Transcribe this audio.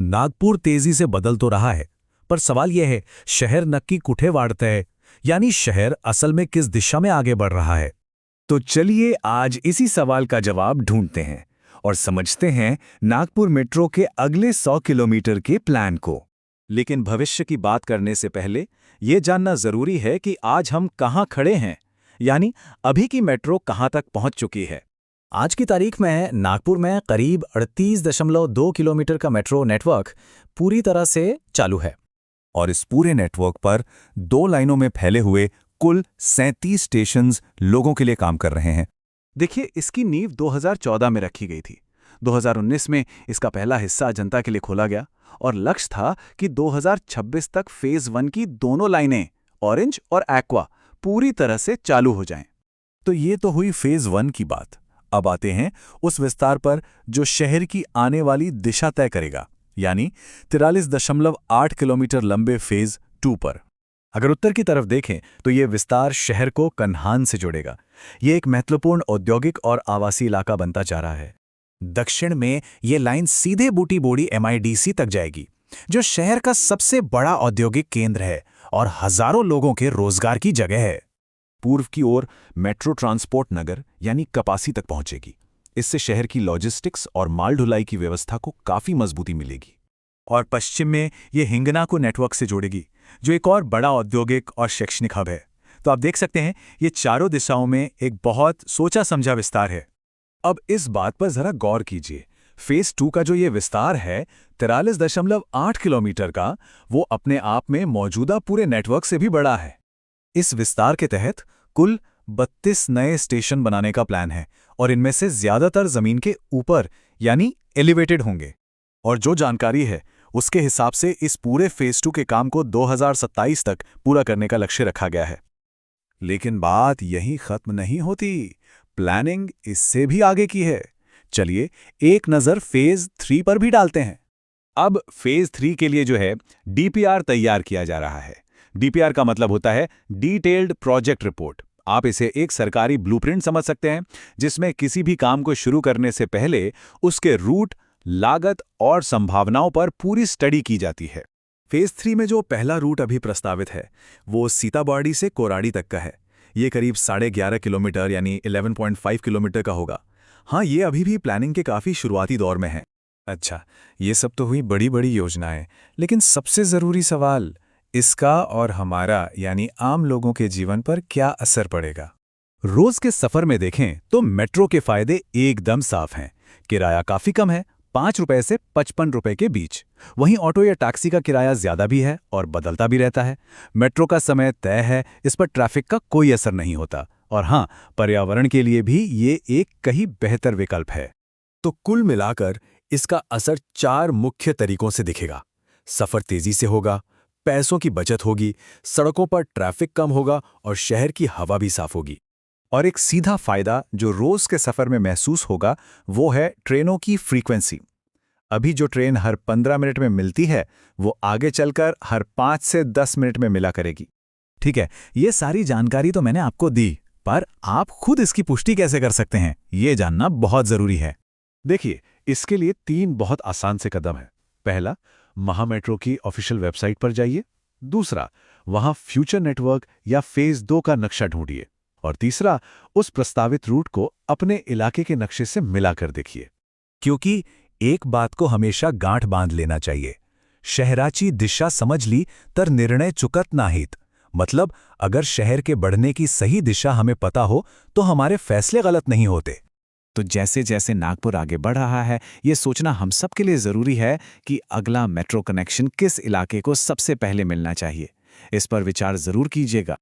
नागपुर तेजी से बदल तो रहा है, पर सवाल यह है, शहर नक्की कुठे वाढते है, यानी शहर असल में किस दिशा में आगे बढ़ रहा है। तो चलिए आज इसी सवाल का जवाब ढूंढते हैं और समझते हैं नागपुर मेट्रो के अगले 100 किलोमीटर के प्लान को। लेकिन भविष्य की बात करने से पहले ये जानना जरूरी है कि आज हम कहाँ खड़े हैं, यानी अभी की मेट्रो कहाँ तक पहुँच चुकी है। आज की तारीख में नागपुर में करीब 38.2 किलोमीटर का मेट्रो नेटवर्क पूरी तरह से चालू है। और इस पूरे नेटवर्क पर 2 लाइनों में फैले हुए कुल 37 स्टेशंस लोगों के लिए काम कर रहे हैं। देखिए, इसकी नींव 2014 में रखी गई थी। 2019 में इसका पहला हिस्सा जनता के लिए खोला गया और लक्ष्य था कि 2026 तक फेज 1 की दोनों लाइनें, ऑरेंज और एक्वा, पूरी तरह से चालू हो जाएं। तो ये तो हुई फेज 1 की बात। अब आते हैं उस विस्तार पर जो शहर की आने वाली दिशा तय करेगा, यानी 43.8 किलोमीटर लंबे फेज 2 पर। अगर उत्तर की तरफ देखें तो ये विस्तार शहर को कन्हान से जोड़ेगा। ये एक महत्वपूर्ण औद्योगिक और आवासीय इलाका बनता जा रहा है। दक्षिण में ये लाइन सीधे बूटीबोड़ी MIDC तक जाएगी, जो शहर का सबसे बड़ा औद्योगिक केंद्र है और हजारों लोगों के रोजगार की जगह है। पूर्व की ओर मेट्रो ट्रांसपोर्ट नगर यानी कपासी तक पहुंचेगी। इससे शहर की लॉजिस्टिक्स और माल ढुलाई की व्यवस्था को काफी मजबूती मिलेगी। और पश्चिम में ये हिंगना को नेटवर्क से जोड़ेगी, जो एक और बड़ा औद्योगिक और शैक्षणिक हब है। तो आप देख सकते हैं ये चारों दिशाओं में एक बहुत सोचा समझा विस्तार है। अब इस बात पर जरा गौर कीजिए, फेज 2 का जो ये विस्तार है 43.8 किलोमीटर का, वो अपने आप में मौजूदा पूरे नेटवर्क से भी बड़ा है। इस विस्तार के तहत कुल 32 नए स्टेशन बनाने का प्लान है और इनमें से ज्यादातर जमीन के ऊपर यानी एलिवेटेड होंगे। और जो जानकारी है उसके हिसाब से इस पूरे फेज 2 के काम को 2027 तक पूरा करने का लक्ष्य रखा गया है। लेकिन बात यहीं खत्म नहीं होती, प्लानिंग इससे भी आगे की है। चलिए एक नज़र फेज 3 पर भी डालते हैं। अब फेज 3 के लिए जो है DPR तैयार किया जा रहा है। DPR का मतलब होता है डिटेल्ड प्रोजेक्ट रिपोर्ट। आप इसे एक सरकारी ब्लूप्रिंट समझ सकते हैं, जिसमें किसी भी काम को शुरू करने से पहले उसके रूट, लागत और संभावनाओं पर पूरी स्टडी की जाती है। फेज 3 में जो पहला रूट अभी प्रस्तावित है वो सीताबर्डी से कोराडी तक का है। ये करीब 11.5 किलोमीटर यानी 11.5 किलोमीटर का होगा। हाँ, ये अभी भी प्लानिंग के काफ़ी शुरुआती दौर में है। अच्छा, ये सब तो हुई बड़ी बड़ी योजनाएं, लेकिन सबसे ज़रूरी सवाल, इसका और हमारा यानी आम लोगों के जीवन पर क्या असर पड़ेगा। रोज के सफर में देखें तो मेट्रो के फायदे एकदम साफ हैं। किराया काफी कम है, 5 रुपए से 55 रुपए के बीच। वहीं ऑटो या टैक्सी का किराया ज्यादा भी है और बदलता भी रहता है। मेट्रो का समय तय है, इस पर ट्रैफिक का कोई असर नहीं होता। और हाँ, पर्यावरण के लिए भी ये एक कहीं बेहतर विकल्प है। तो कुल मिलाकर इसका असर 4 मुख्य तरीकों से दिखेगा। सफर तेजी से होगा, पैसों की बचत होगी, सड़कों पर ट्रैफिक कम होगा और शहर की हवा भी साफ होगी। और एक सीधा फायदा जो रोज के सफर में महसूस होगा वो है ट्रेनों की फ्रीक्वेंसी। अभी जो ट्रेन हर 15 मिनट में मिलती है वो आगे चलकर हर 5 से 10 मिनट में मिला करेगी। ठीक है, ये सारी जानकारी तो मैंने आपको दी, पर आप खुद इसकी पुष्टि कैसे कर सकते हैं, ये जानना बहुत जरूरी है। देखिए, इसके लिए 3 बहुत आसान से कदम है। पहला, महामेट्रो की ऑफिशियल वेबसाइट पर जाइए। दूसरा, वहां फ्यूचर नेटवर्क या फेज 2 का नक्शा ढूंढिए। और तीसरा, उस प्रस्तावित रूट को अपने इलाके के नक्शे से मिलाकर देखिए। क्योंकि एक बात को हमेशा गांठ बांध लेना चाहिए, शहराची दिशा समझ ली तर निर्णय चुकत नाहीत। मतलब अगर शहर के बढ़ने की सही दिशा हमें पता हो तो हमारे फैसले गलत नहीं होते। तो जैसे जैसे नागपुर आगे बढ़ रहा है, ये सोचना हम सब के लिए जरूरी है कि अगला मेट्रो कनेक्शन किस इलाके को सबसे पहले मिलना चाहिए। इस पर विचार जरूर कीजिएगा।